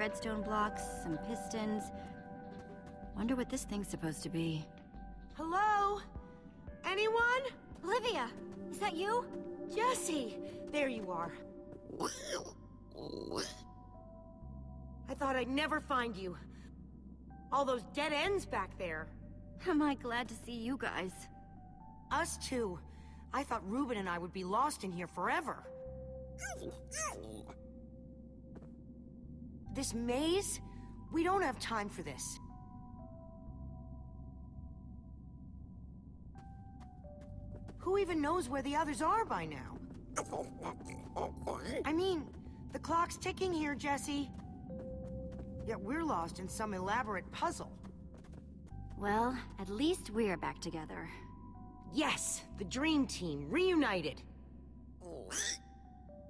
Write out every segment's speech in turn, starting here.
redstone blocks, some pistons. Wonder what this thing's supposed to be. Hello? Anyone? Olivia, is that you? Jesse! There you are. I thought I'd never find you. All those dead ends back there. Am I glad to see you guys. Us too. I thought Ruben and I would be lost in here forever. This maze? We don't have time for this. Who even knows where the others are by now? I mean, the clock's ticking here, Jesse. Yet we're lost in some elaborate puzzle. Well, at least we're back together. Yes, the Dream Team, reunited.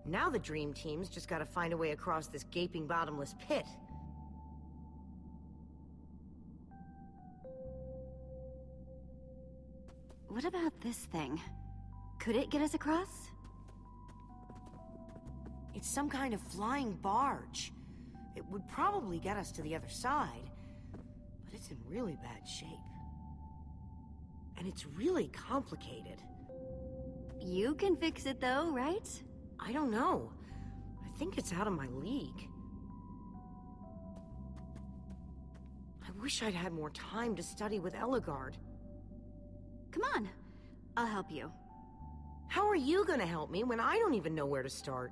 Now the Dream Team's just gotta find a way across this gaping bottomless pit. What about this thing? Could it get us across? It's some kind of flying barge. It would probably get us to the other side, but it's in really bad shape. And it's really complicated. You can fix it though, right? I don't know. I think it's out of my league. I wish I'd had more time to study with Ellegaard. Come on, I'll help you. How are you gonna help me when I don't even know where to start?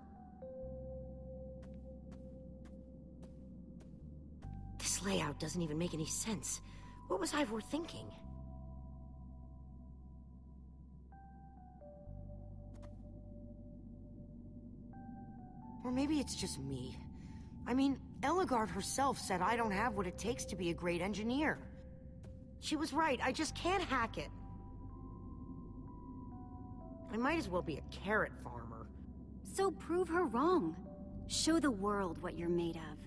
This layout doesn't even make any sense. What was Ivor thinking? Or maybe it's just me. I mean, Ellegaard herself said I don't have what it takes to be a great engineer. She was right, I just can't hack it. I might as well be a carrot farmer. So prove her wrong. Show the world what you're made of.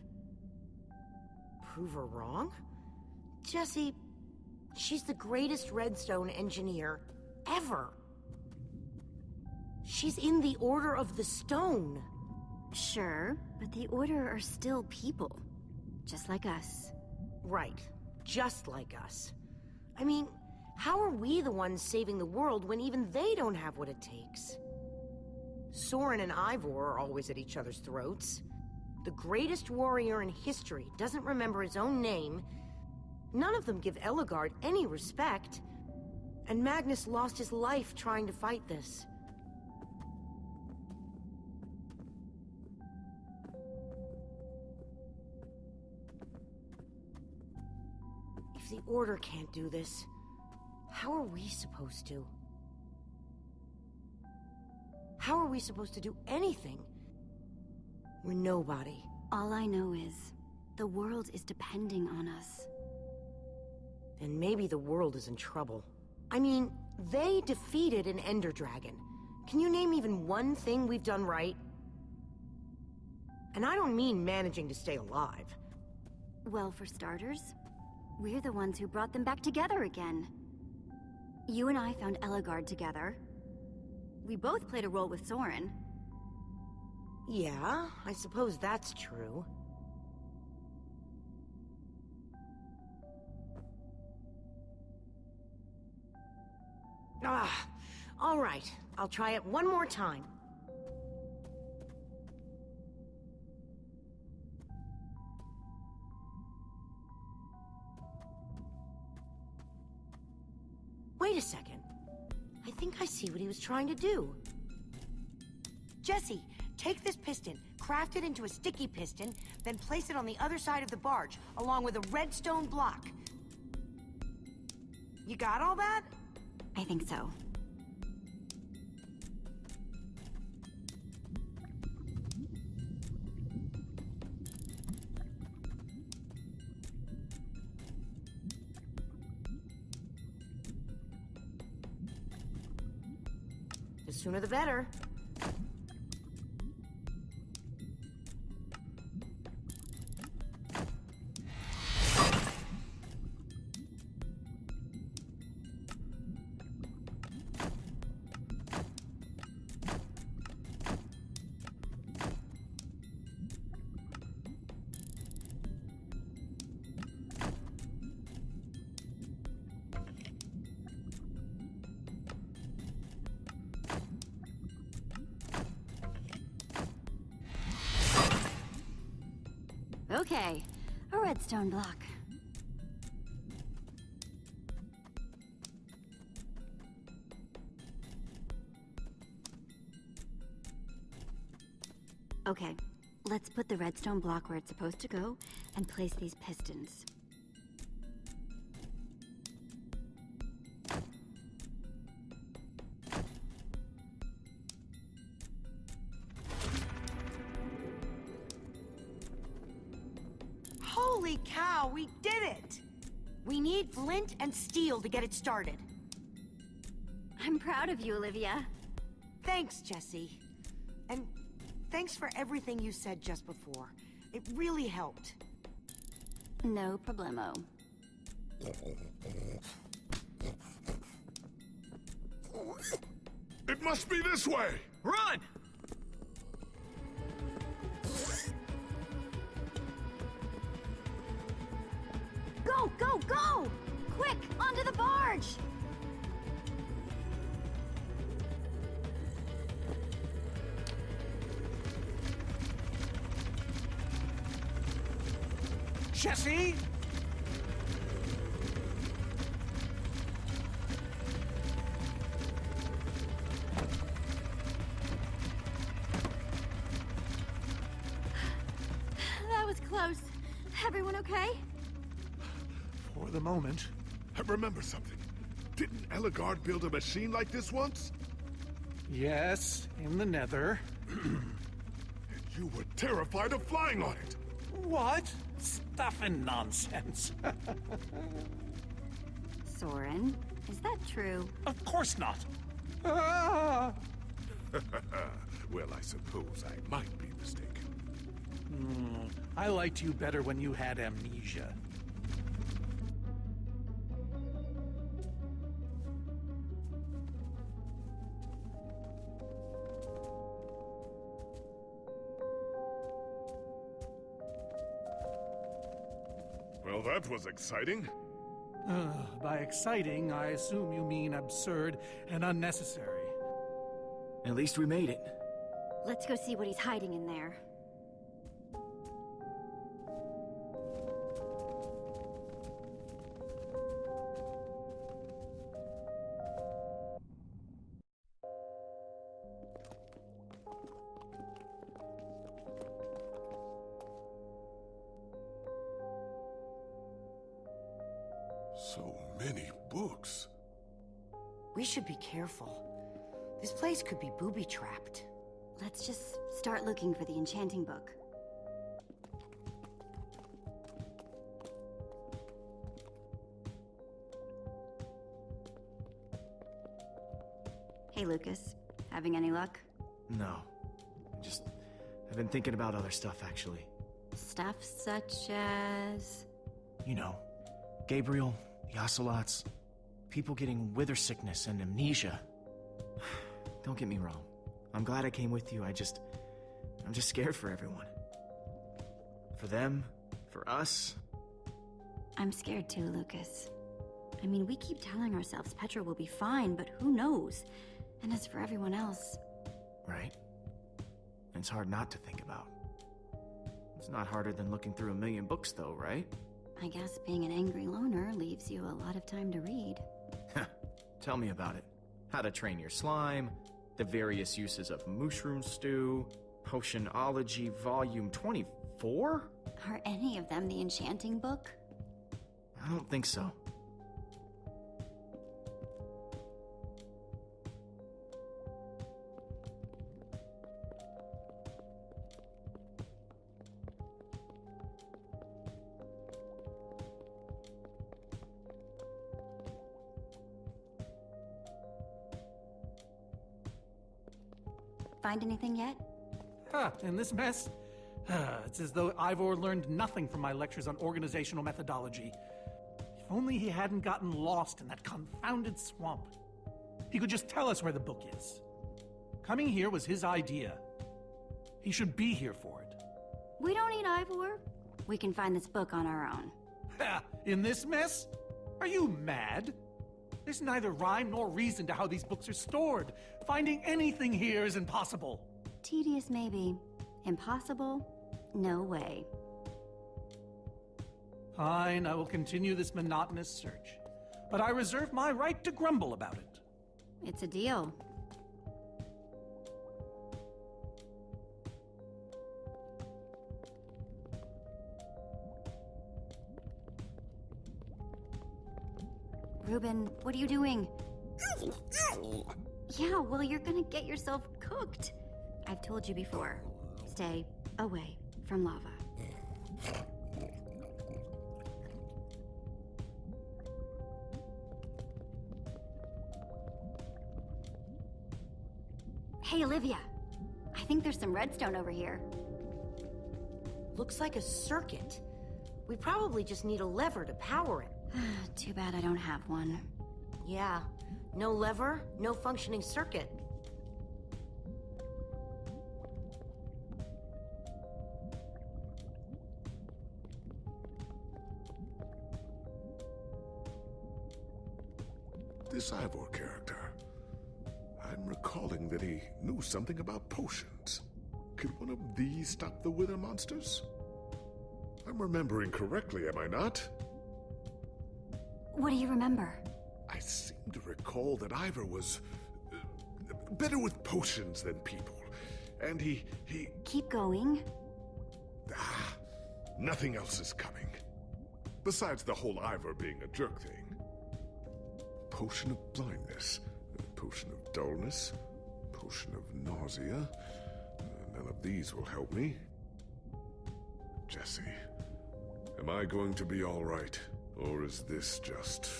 Prove her wrong? Jesse, she's the greatest redstone engineer ever. She's in the Order of the Stone. Sure, but the Order are still people. Just like us. Right, just like us. I mean, how are we the ones saving the world when even they don't have what it takes? Soren and Ivor are always at each other's throats. The greatest warrior in history doesn't remember his own name. None of them give Ellegaard any respect. And Magnus lost his life trying to fight this. If the Order can't do this, how are we supposed to? How are we supposed to do anything? We're nobody. All I know is, the world is depending on us. Then maybe the world is in trouble. I mean, they defeated an Ender Dragon. Can you name even one thing we've done right? And I don't mean managing to stay alive. Well, for starters, we're the ones who brought them back together again. You and I found Ellegaard together. We both played a role with Soren. Yeah, I suppose that's true. All right. I'll try it one more time. Wait a second. I think I see what he was trying to do. Jesse, take this piston, craft it into a sticky piston, then place it on the other side of the barge, along with a redstone block. You got all that? I think so. The sooner the better. Okay, a redstone block. Okay, let's put the redstone block where it's supposed to go and place these pistons. Holy cow, we did it! We need flint and steel to get it started. I'm proud of you, Olivia. Thanks, Jesse. And thanks for everything you said just before. It really helped. No problemo. It must be this way! Run! Go, go, go! Quick, onto the barge! Jesse! That was close. Everyone okay? For the moment. I remember something. Didn't Ellegaard build a machine like this once? Yes, in the nether. And you were terrified of flying on it! What? Stuff and nonsense. Soren, is that true? Of course not. Ah! Well, I suppose I might be mistaken. I liked you better when you had amnesia. Well, that was exciting. By exciting, I assume you mean absurd and unnecessary. At least we made it. Let's go see what he's hiding in there. So many books. We should be careful. This place could be booby-trapped. Let's just start looking for the enchanting book. Hey, Lucas. Having any luck? No. I've been thinking about other stuff, actually. Stuff such as... You know, Gabriel, the Ocelots, people getting wither sickness and amnesia. Don't get me wrong. I'm glad I came with you. I'm just scared for everyone. For them, for us. I'm scared too, Lucas. I mean, we keep telling ourselves Petra will be fine, but who knows? And as for everyone else... Right? It's hard not to think about. It's not harder than looking through 1,000,000 books, though, right? I guess being an angry loner leaves you a lot of time to read. Tell me about it. How to train your slime, the various uses of mushroom stew, Potionology Volume 24? Are any of them the enchanting book? I don't think so. Find anything yet? In this mess? It's as though Ivor learned nothing from my lectures on organizational methodology. If only he hadn't gotten lost in that confounded swamp. He could just tell us where the book is. Coming here was his idea. He should be here for it. We don't need Ivor. We can find this book on our own. In this mess? Are you mad? There's neither rhyme nor reason to how these books are stored. Finding anything here is impossible. Tedious, maybe. Impossible? No way. Fine, I will continue this monotonous search. But I reserve my right to grumble about it. It's a deal. Reuben, what are you doing? Yeah, well, you're gonna get yourself cooked. I've told you before. Stay away from lava. Hey, Olivia. I think there's some redstone over here. Looks like a circuit. We probably just need a lever to power it. Too bad I don't have one. Yeah, no lever, no functioning circuit. This Ivor character. I'm recalling that he knew something about potions. Could one of these stop the wither monsters? I'm remembering correctly, am I not? What do you remember? I seem to recall that Ivor was better with potions than people. And he... Keep going. Nothing else is coming. Besides the whole Ivor being a jerk thing. Potion of blindness, potion of dullness, potion of nausea. None of these will help me. Jesse, am I going to be all right? Or is this just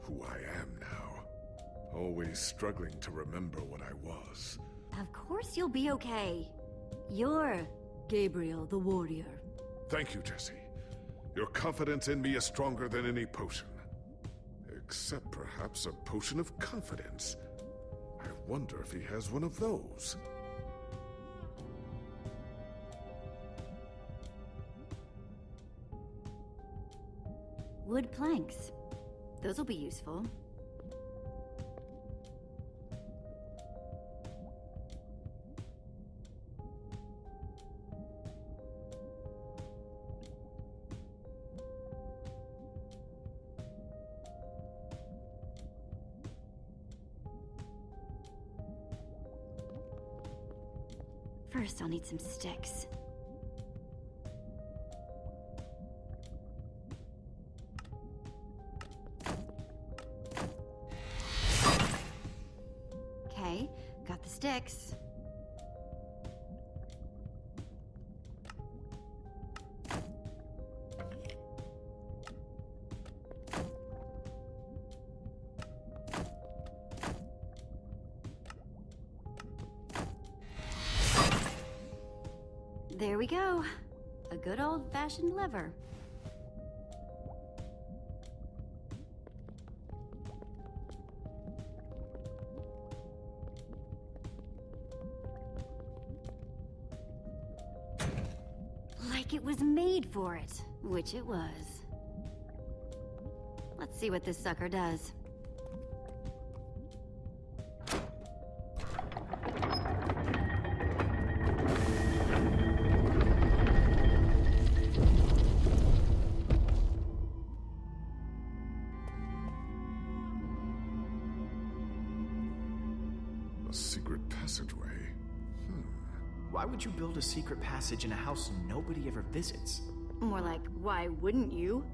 who I am now? Always struggling to remember what I was. Of course you'll be okay. You're Gabriel the warrior. Thank you, Jesse. Your confidence in me is stronger than any potion. Except perhaps a potion of confidence. I wonder if he has one of those. Wood planks. Those will be useful. First, I'll need some sticks. Okay, got the sticks. There we go. A good old-fashioned lever. Like it was made for it, which it was. Let's see what this sucker does. A secret passageway. Why would you build a secret passage in a house nobody ever visits? More like, why wouldn't you?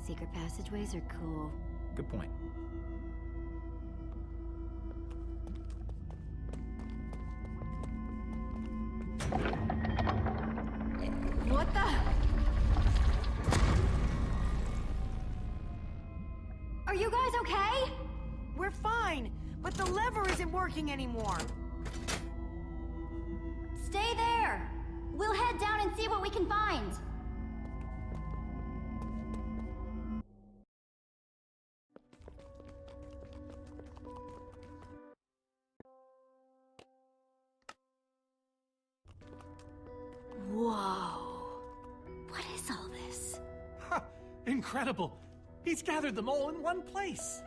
Secret passageways are cool. Good point. What the? Are you guys okay? We're fine, but the lever isn't working anymore. Stay there! We'll head down and see what we can find. Whoa. What is all this? Ha! Incredible! He's gathered them all in one place.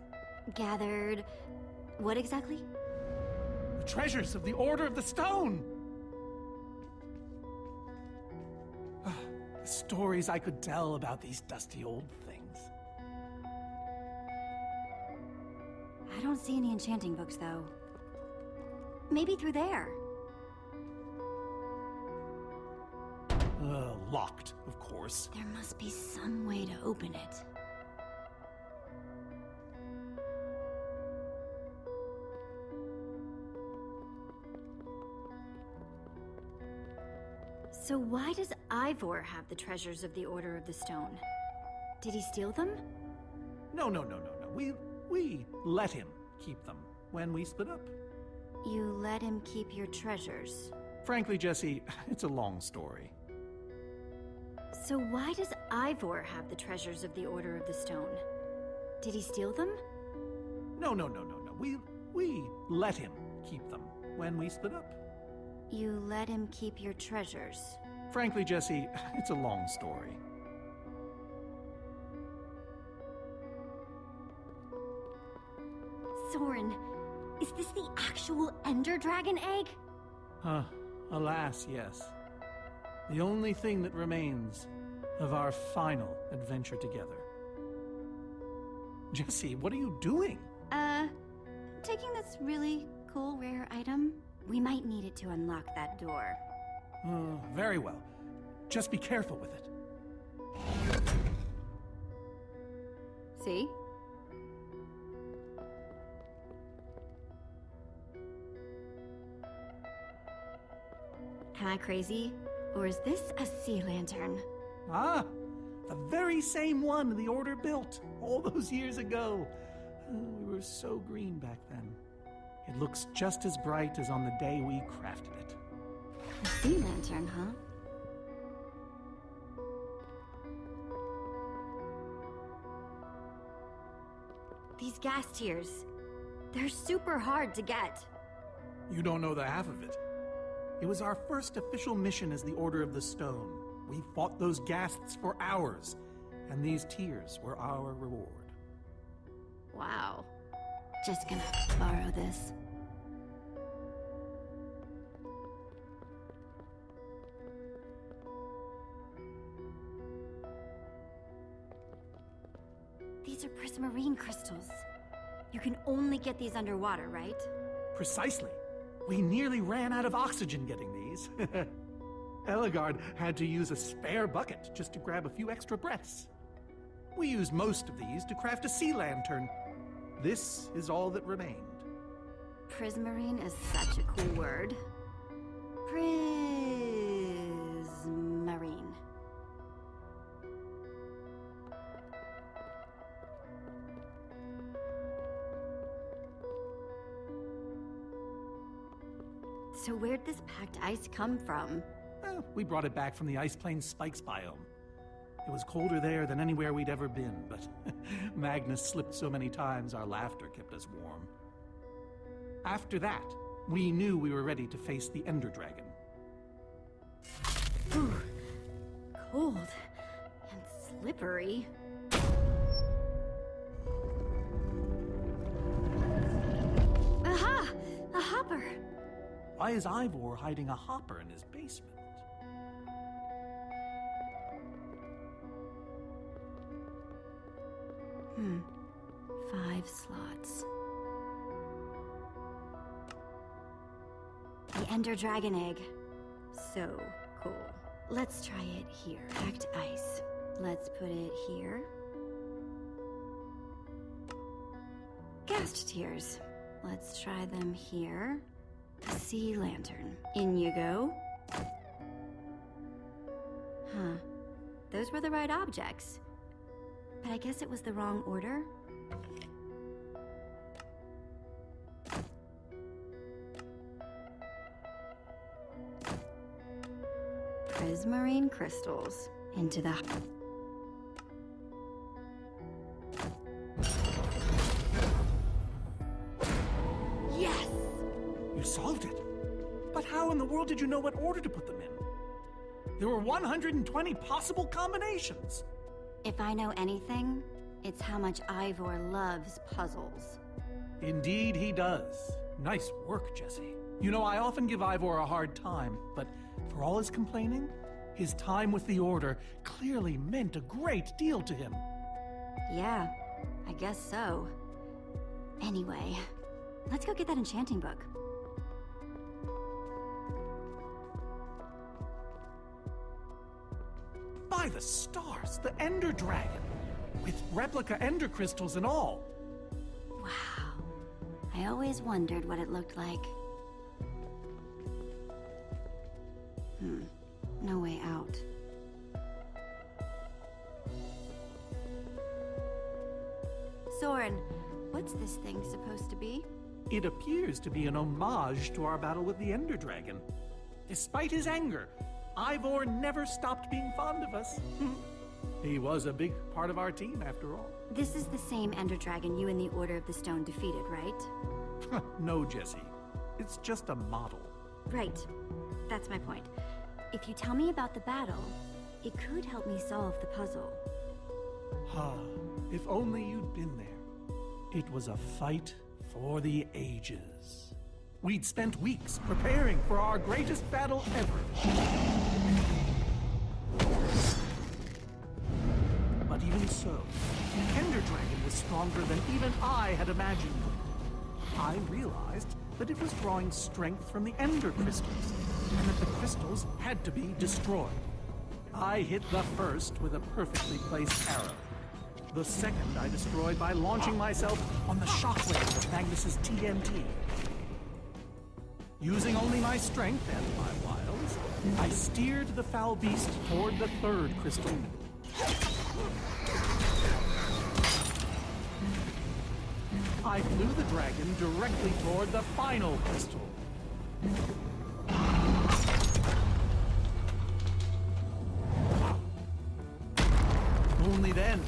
Gathered... what exactly? The treasures of the Order of the Stone! The stories I could tell about these dusty old things. I don't see any enchanting books, though. Maybe through there. Locked, of course. There must be some way to open it. So why does Ivor have the treasures of the Order of the Stone? Did he steal them? No. We let him keep them when we split up. You let him keep your treasures. Frankly, Jesse, it's a long story. So why does Ivor have the treasures of the Order of the Stone? Did he steal them? No. We let him keep them when we split up. You let him keep your treasures. Frankly, Jesse, it's a long story. Soren, is this the actual Ender Dragon egg? Alas, yes. The only thing that remains of our final adventure together. Jesse, what are you doing? Taking this really cool rare item. We might need it to unlock that door. Very well. Just be careful with it. See? Am I crazy? Or is this a sea lantern? Ah, the very same one the Order built all those years ago. We were so green back then. It looks just as bright as on the day we crafted it. A sea lantern, huh? These gas tiers, they're super hard to get. You don't know the half of it. It was our first official mission as the Order of the Stone. We fought those ghasts for hours, and these tears were our reward. Wow. Just gonna borrow this. These are prismarine crystals. You can only get these underwater, right? Precisely. We nearly ran out of oxygen getting these. Ellegaard had to use a spare bucket just to grab a few extra breaths. We used most of these to craft a sea lantern. This is all that remained. Prismarine is such a cool word. Prismarine. So where'd this packed ice come from? We brought it back from the Ice Plains Spikes biome. It was colder there than anywhere we'd ever been, but Magnus slipped so many times our laughter kept us warm. After that, we knew we were ready to face the Ender Dragon. Ooh, cold and slippery. Aha! A hopper! Why is Ivor hiding a hopper in his basement? 5 slots. The Ender Dragon egg. So cool. Let's try it here. Packed ice. Let's put it here. Ghast tears. Let's try them here. A sea lantern. In you go. Huh. Those were the right objects. But I guess it was the wrong order. Prismarine crystals into the... Yes! You solved it. But how in the world did you know what order to put them in? There were 120 possible combinations. If I know anything, it's how much Ivor loves puzzles. Indeed he does. Nice work, Jesse. You know, I often give Ivor a hard time, but for all his complaining, His time with the Order clearly meant a great deal to him. Yeah, I guess so. Anyway, let's go get that enchanting book. By the stars, the Ender Dragon! With replica Ender crystals and all! Wow. I always wondered what it looked like. No way out. Soren, what's this thing supposed to be? It appears to be an homage to our battle with the Ender Dragon. Despite his anger, Ivor never stopped being fond of us. He was a big part of our team, after all. This is the same Ender Dragon you and the Order of the Stone defeated, right? No, Jesse. It's just a model. Right. That's my point. If you tell me about the battle, it could help me solve the puzzle. If only you'd been there. It was a fight for the ages. We'd spent weeks preparing for our greatest battle ever. But even so, the Ender Dragon was stronger than even I had imagined. I realized that it was drawing strength from the Ender crystals, and that the crystals had to be destroyed. I hit the first with a perfectly placed arrow. The second I destroyed by launching myself on the shockwave of Magnus's TNT. Using only my strength and my wiles, I steered the foul beast toward the third crystal. I flew the dragon directly toward the final crystal. Only then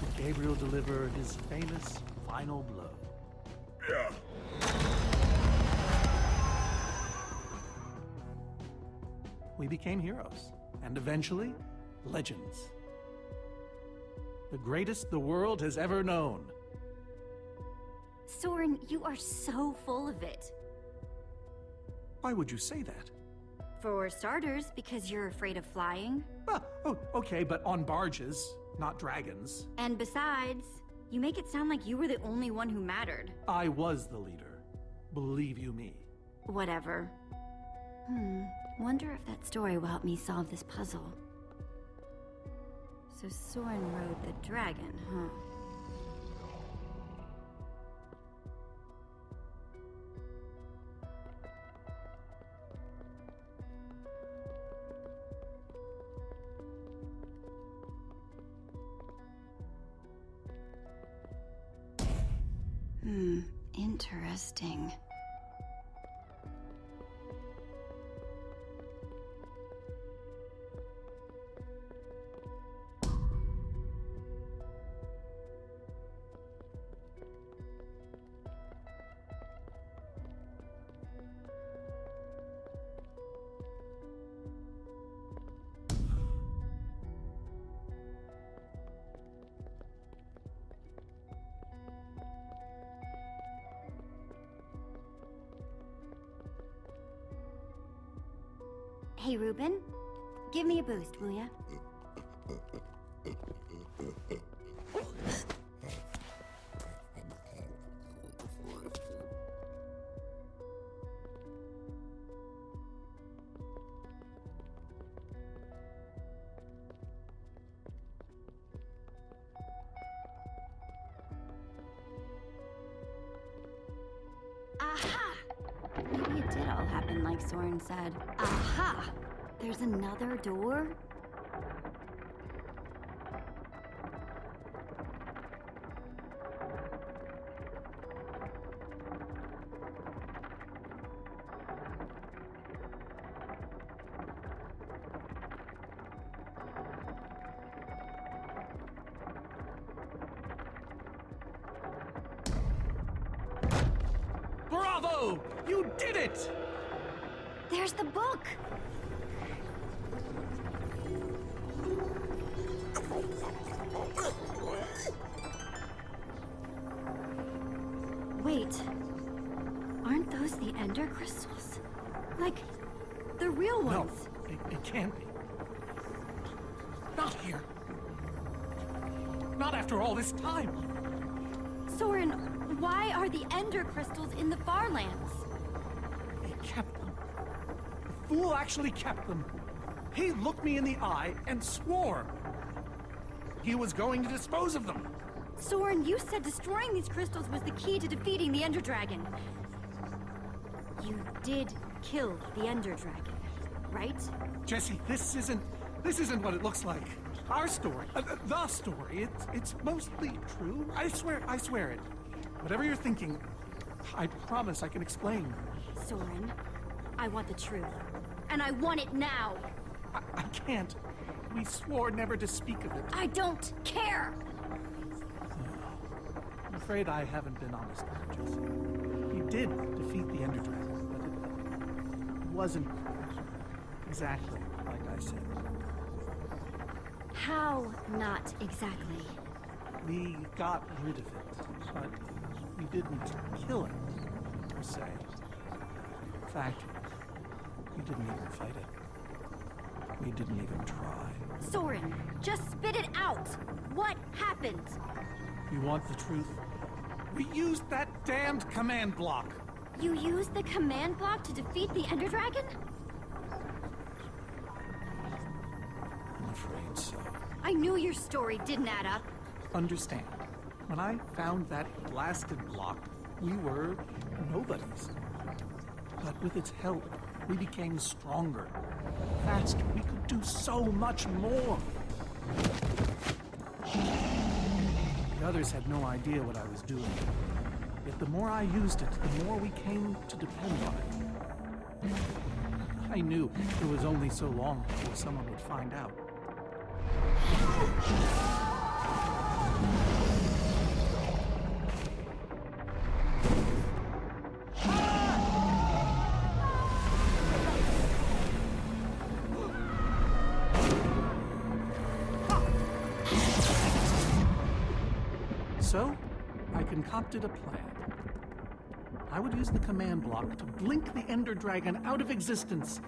did Gabriel deliver his famous final blow. Yeah. We became heroes, and eventually, legends. The greatest the world has ever known. Soren, you are so full of it. Why would you say that? For starters, because you're afraid of flying. Okay, but on barges, not dragons. And besides, you make it sound like you were the only one who mattered. I was the leader. Believe you me. Whatever. Wonder if that story will help me solve this puzzle. So Soren rode the dragon, huh? Interesting. Hey, Reuben. Give me a boost, will ya? Aha! Maybe it did all happen like Soren said. Aha! There's another door? Bravo! You did it! There's the book! Wait. Aren't those the Ender crystals? Like, the real ones? No, it can't be. Not here. Not after all this time. Soren, why are the Ender crystals in the Farlands? He kept them. The fool actually kept them. He looked me in the eye and swore he was going to dispose of them. Soren, you said destroying these crystals was the key to defeating the Ender Dragon. You did kill the Ender Dragon, right? Jesse, this isn't what it looks like. Our story, the story, it's mostly true. I swear it. Whatever you're thinking, I promise I can explain. Soren, I want the truth. And I want it now! I can't. We swore never to speak of it. I don't care! I'm afraid I haven't been honest with you, Jesse. He did defeat the Ender Dragon, but it wasn't exactly like I said. How not exactly? We got rid of it, but we didn't kill it, per se. In fact, we didn't even fight it. We didn't even try. Soren, just spit it out! What happened? You want the truth? We used that damned command block! You used the command block to defeat the Ender Dragon? I'm afraid so. I knew your story didn't add up. Understand, when I found that blasted block, we were nobodies. But with its help, we became stronger, faster. We could do so much more. The others had no idea what I was doing. Yet the more I used it, the more we came to depend on it. I knew it was only so long before someone would find out. So, I concocted a plan. I would use the command block to blink the Ender Dragon out of existence.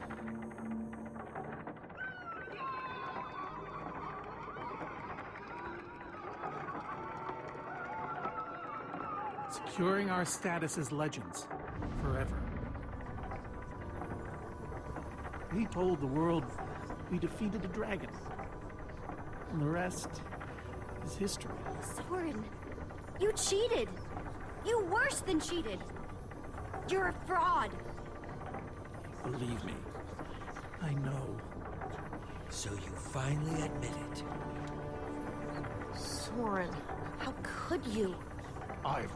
Securing our status as legends forever. We told the world we defeated a dragon. And the rest is history. Soren, you cheated! You worse than cheated! You're a fraud! Believe me, I know. So you finally admit it. Soren, how could you? Ivor.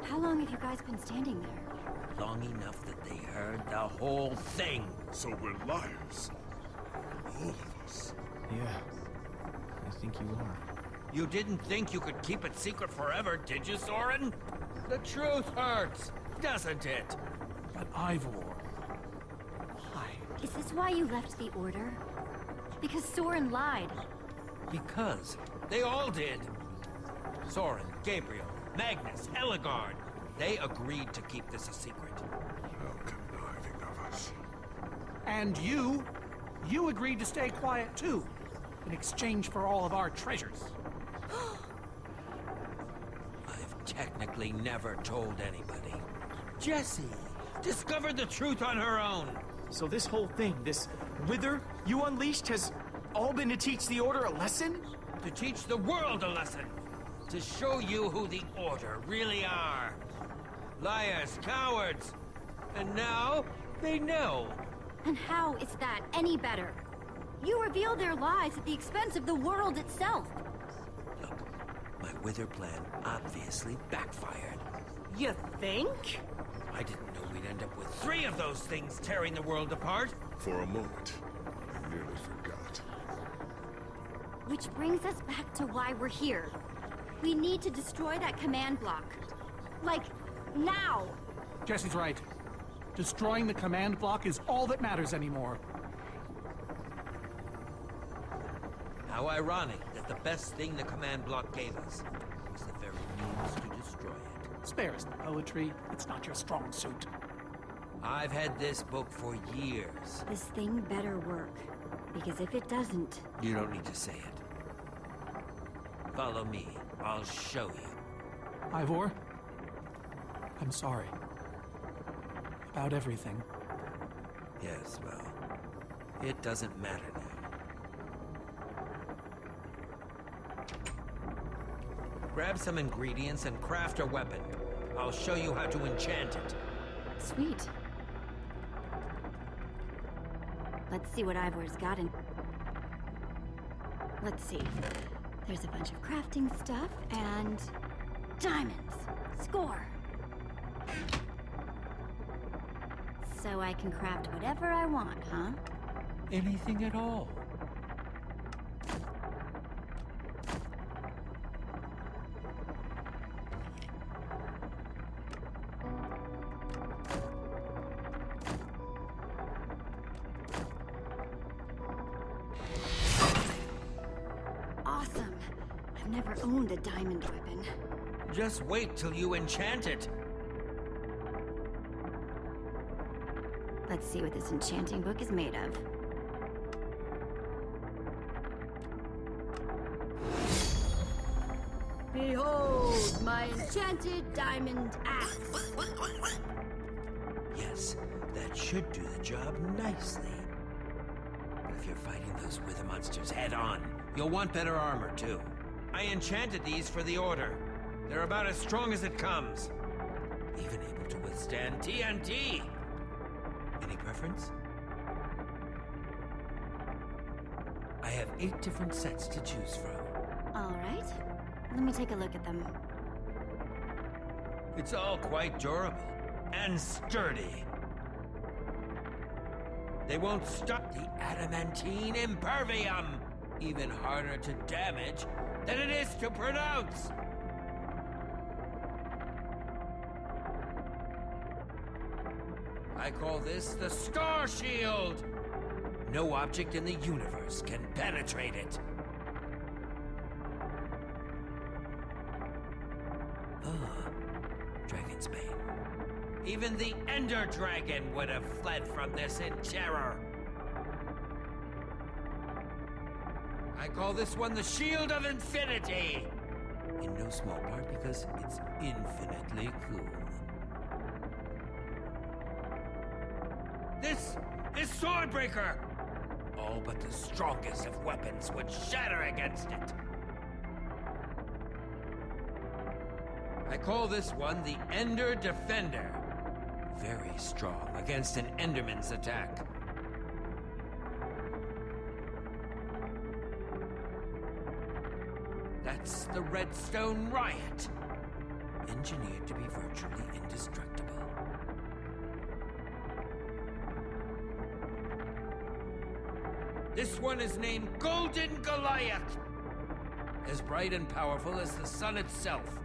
How long have you guys been standing there? Long enough that they heard the whole thing. So we're liars. All of us. Yeah, I think you are. You didn't think you could keep it secret forever, did you, Soren? The truth hurts, doesn't it? But Ivor, why? Is this why you left the Order? Because Soren lied. Because they all did. Soren, Gabriel, Magnus, Ellegaard. They agreed to keep this a secret. How conniving of us. And you agreed to stay quiet too, in exchange for all of our treasures. I've technically never told anybody. Jessie discovered the truth on her own. So this whole thing, this wither you unleashed, has all been to teach the Order a lesson? To teach the world a lesson. To show you who the Order really are. Liars, cowards. And now, they know. And how is that any better? You reveal their lies at the expense of the world itself. Look, my wither plan obviously backfired. You think? I didn't know we'd end up with 3 of those things tearing the world apart. For a moment, I nearly forgot. Which brings us back to why we're here. We need to destroy that command block. Like, now! Jesse's right. Destroying the command block is all that matters anymore. How ironic that the best thing the command block gave us was the very means to destroy it. Spare us the poetry. It's not your strong suit. I've had this book for years. This thing better work. Because if it doesn't... You don't need to say it. Follow me. I'll show you. Ivor, I'm sorry. About everything. Yes, well, it doesn't matter now. Grab some ingredients and craft a weapon. I'll show you how to enchant it. Sweet. Let's see what Ivor's got in... Let's see. There's a bunch of crafting stuff, and... diamonds! Score! So I can craft whatever I want, huh? Anything at all. Awesome! I've never owned a diamond weapon. Just wait till you enchant it. Let's see what this enchanting book is made of. Behold, my enchanted diamond axe! Yes, that should do the job nicely. But if you're fighting those wither monsters head-on, you'll want better armor, too. I enchanted these for the Order. They're about as strong as it comes. Even able to withstand TNT! Any preference? I have 8 different sets to choose from. All right. Let me take a look at them. It's all quite durable and sturdy. They won't stop the adamantine impervium. Even harder to damage than it is to pronounce. I call this the Star Shield. No object in the universe can penetrate it. Dragon's Bane. Even the Ender Dragon would have fled from this in terror. I call this one the Shield of Infinity. In no small part because it's infinitely cool. This is Swordbreaker! All but the strongest of weapons would shatter against it. I call this one the Ender Defender. Very strong against an Enderman's attack. That's the Redstone Riot. Engineered to be virtually indestructible. This one is named Golden Goliath. As bright and powerful as the sun itself.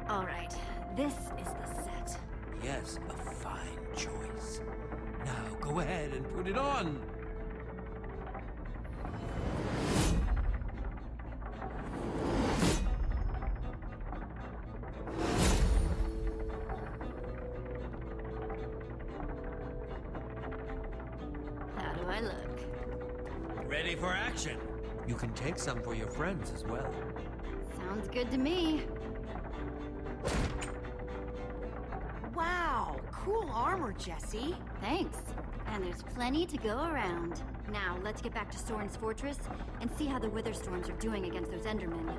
All right, this is the set. Yes, a fine choice. Now go ahead and put it on. How do I look? Ready for action. You can take some for your friends as well. Sounds good to me. Wow, cool armor, Jesse. Thanks. And there's plenty to go around. Now, let's get back to Soren's fortress and see how the Wither Storms are doing against those Endermen.